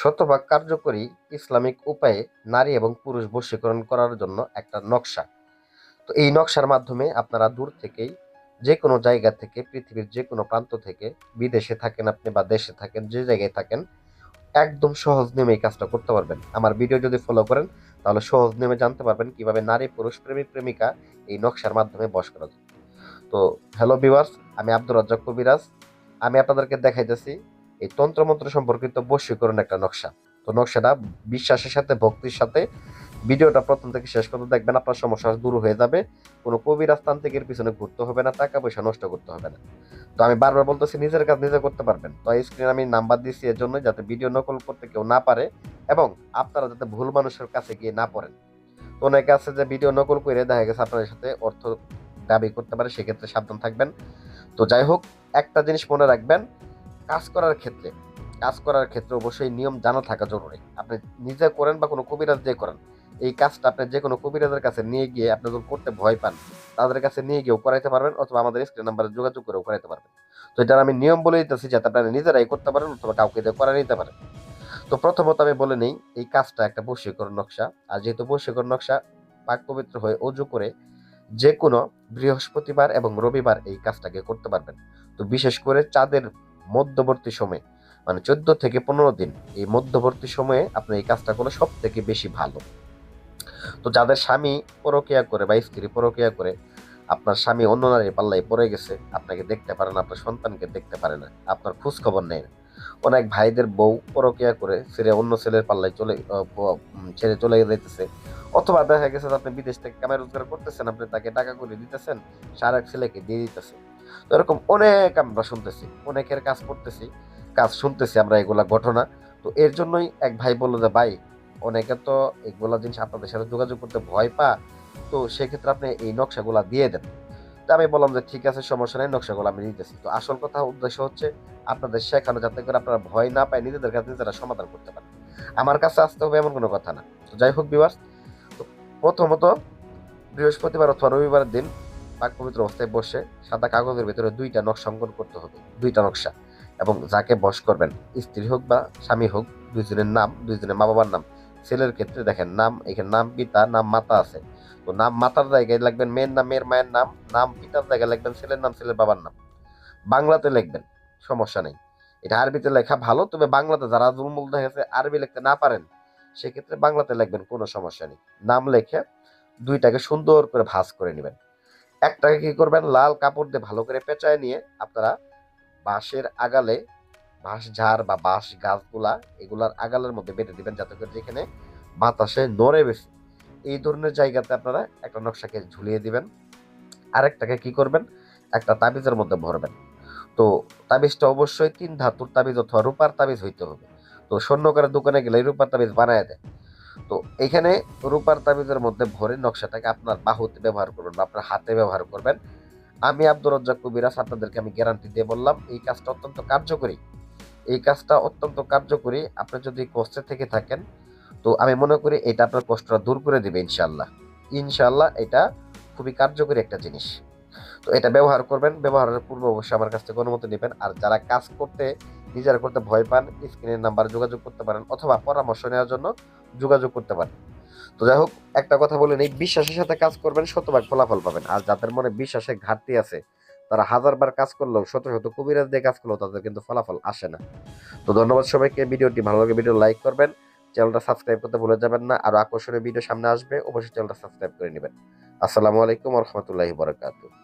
শতভাগ কার্যকরী ইসলামিক উপায়ে নারী এবং পুরুষ বশীকরণ করার জন্য একটা নকশা। তো এই নকশার মাধ্যমে আপনারা দূর থেকেই যে কোনো জায়গা থেকে, পৃথিবীর যে কোনো প্রান্ত থেকে, বিদেশে থাকেন আপনি বা দেশে থাকেন, যে জায়গায় থাকেন, একদম সহজ নিয়মে এই কাজটা করতে পারবেন। আমার ভিডিও যদি ফলো করেন তাহলে সহজ নিয়মে জানতে পারবেন কিভাবে নারী পুরুষ প্রেমিক প্রেমিকা এই নকশার মাধ্যমে বশ করা যায়। তো হ্যালো ভিউয়ার্স, আমি আব্দুর রাজ্জাক কবিরাজ। আমি আপনাদেরকে দেখাইতেছি এই তন্ত্রমন্ত্র সম্পর্কিত বশীকরণ একটা নকশা। তো নকশাটা বিশ্বাসের সাথে, ভক্তির সাথে ভিডিওটা প্রথম থেকে শেষ পর্যন্ত দেখবেন, আপনার সমস্যা দূর হয়ে যাবে। কোনো কবিরাজ তান্ত্রিকের পিছনে ঘুরতে হবে না, টাকা পয়সা নষ্ট করতে হবে না। তো আমি বারবার বলতেছি, নিজের কাজ নিজে করতে পারবেন। তো এই স্ক্রিনে আমি নাম্বার দিচ্ছি এর জন্য, যাতে ভিডিও নকল করতে কেউ না পারে এবং আপনারা যাতে ভুল মানুষের কাছে গিয়ে না পড়েন। তো অনেকে আছে যে ভিডিও নকল করে দেখা গেছে আপনাদের সাথে অর্থ দাবি করতে পারে, সেক্ষেত্রে সাবধান থাকবেন। তো যাই হোক, একটা জিনিস মনে রাখবেন, কাজ করার ক্ষেত্রে অবশ্যই নিয়ম জানা থাকা জরুরি। আপনি নিজে করেন বা কোনো কবিরাজ দিয়ে করেন, এই কাজটা আপনি যে কোনো কবিরাজের কাছে নিয়ে গিয়ে, আপনি যখন করতে ভয় পান, তাদের কাছে নিয়ে গিয়েও করাইতে পারবেন, অথবা আমাদের স্ক্রিন নাম্বারে যোগাযোগ করেও করাইতে পারবেন। তো এটার আমি নিয়ম বলে দিতেছি, যাতে আপনারা নিজেরাই করতে পারেন অথবা কাউকে দিয়ে করা নিতে পারেন। তো প্রথমত আমি বলে নেই, এই কাজটা একটা বশীকরণ নকশা। আর যেহেতু বশীকরণ নকশা, পাক পবিত্র হয়ে অজু করে যে কোনো বৃহস্পতিবার এবং রবিবার এই কাজটাকে করতে পারবেন। তো বিশেষ করে চাঁদের মধ্যবর্তী সময়ে, মানে 14 থেকে 15 দিন, এই মধ্যবর্তী সময়ে আপনি এই কাজটা করলে সব থেকে বেশি ভালো। তো যাদের স্বামী পরকীয়া করে বা স্ত্রী পরকীয়া করে, আপনার স্বামী অন্য নারীর পাল্লায় পড়ে গেছে, আপনাকে দেখতে পারে না, আপনার সন্তানকে দেখতে পারে না, আপনার খোঁজ খবর নেয় না। অনেক ভাইদের বউ পরকীয়া করে ছেড়ে অন্য ছেলের পাল্লায় ছেড়ে চলে যাইতেছে। অথবা দেখা গেছে যে আপনি বিদেশ থেকে কামাই রোজগার করতেছেন, আপনি তাকে টাকা করে দিতেছেন, সে আরেক ছেলেকে দিয়ে দিতেছে। তো এরকম অনেক আমরা শুনতেছি, অনেকের কাজ করতেছি, কাজ শুনতেছি আমরা এগুলা ঘটনা। তো এর জন্যই এক ভাই বললো যে ভাই, অনেকে তো এগুলা জিনিস আপনাদের সাথে যোগাযোগ করতে ভয় পা, তো সেক্ষেত্রে আপনি এই নকশাগুলা দিয়ে দেন। তো আমি বললাম যে ঠিক আছে, সমস্যা নেই, নকশাগুলো আমি নিতেছি। তো আসল কথা, উদ্দেশ্য হচ্ছে আপনাদের শেখানো, যাতে করে আপনারা ভয় না পায়, নিজেদের কাছে নিজেরা সমাধান করতে পারেন। আমার কাছে আসতে হবে এমন কোনো কথা না। তো যাই হোক ভিউয়ার্স, তো প্রথমত বৃহস্পতিবার অথবা রবিবারের দিন পাক পবিত্র অবস্থায় বসে সাদা কাগজের ভিতরে 2টা নকশা অঙ্কন করতে হবে, 2টা নকশা। এবং যাকে বশ করবেন, স্ত্রী হোক বা স্বামী হোক, দুইজনের নাম, দুইজনের মা বাবার নাম। ছেলের ক্ষেত্রে দেখেন নাম, এখানে নাম পিতা, নাম মাতা আছে। তো নাম মাতার জায়গায় লিখবেন মেয়ের নাম, মেয়ের মায়ের নাম। নাম পিতার জায়গায় লিখবেন ছেলের নাম, ছেলের বাবার নাম। বাংলাতে লিখবেন, সমস্যা নেই। এটা আরবিতে লেখা ভালো, তবে বাংলাতে যারা দুর্মূল দেখা গেছে আরবি লিখতে না পারেন, সেক্ষেত্রে বাংলাতে লিখবেন, কোনো সমস্যা নেই। নাম লেখে 2টাকে সুন্দর করে ভাঁজ করে নেবেন। একটাকে কি করবেন, লাল কাপড় দিয়ে ভালো করে পেঁচায় নিয়ে আপনারা বাঁশের আগালে, বাঁশ ঝাড় বা বাঁশ গাছগুলা, এগুলার আগালের মধ্যে বেঁধে দিবেন, যাতে করে যেখানে বাতাসে নড়ে বেশি, এই ধরনের জায়গাতে আপনারা একটা নকশাকে ঝুলিয়ে দিবেন। আরেকটাকে কি করবেন, একটা তাবিজের মধ্যে ভরবেন। তো তাবিজটা অবশ্যই 3 ধাতুর তাবিজ অথবা রূপার তাবিজ হইতে হবে। তো স্বর্ণকারের দোকানে গেলে রূপার তাবিজ বানায় দেয়। তো এখানে রূপার তাবিজের মধ্যে ভরে নকশাটাকে আপনার বাহুতে ব্যবহার করবেন বা আপনার হাতে ব্যবহার করবেন। আমি আব্দুর রাজ্জাক কবিরাজ আপনাদেরকে আমি গ্যারান্টি দিয়ে বললাম, এই কাজটা অত্যন্ত কার্যকরী। এই কাজটা অত্যন্ত কার্যকরী। আপনি যদি কষ্টে থেকে থাকেন, তো আমি মনে করি এটা আপনার কষ্টটা দূর করে দিবে ইনশাআল্লাহ। ইনশাআল্লাহ এটা খুবই কার্যকরী একটা জিনিস। তো এটা ব্যবহার করবেন, ব্যবহারের পূর্বে অবশ্যই আমার কাছ থেকে অনুমতি নেবেন। আর যারা কাজ করতে, নিজেরা করতে ভয় পান, স্ক্রিনের নাম্বারে যোগাযোগ করতে পারেন, অথবা পরামর্শ নেওয়ার জন্য যোগাযোগ করতে পারেন। তো যাই হোক, একটা কথা বলে নেই, বিশ্বাসের সাথে কাজ করবেন, শতভাগ ফলাফল পাবেন। আর যাদের মনে বিশ্বাসের ঘাটতি আছে, তারা হাজারবার কাজ করলেও, শত শত কবিরাজ দিয়ে কাজ করলেও তাদের কিন্তু ফলাফল আসে না। তো ধন্যবাদ সবাইকে। ভিডিওটি ভালো লাগে ভিডিও লাইক করবেন, চ্যানেলটা সাবস্ক্রাইব করতে ভুলে যাবেন না। আরো আকর্ষণীয় ভিডিও সামনে আসবে, অবশ্যই চ্যানেলটা সাবস্ক্রাইব করে নেবেন। আসসালামু আলাইকুম ওয়া রাহমাতুল্লাহি ওয়া বারাকাতুহু।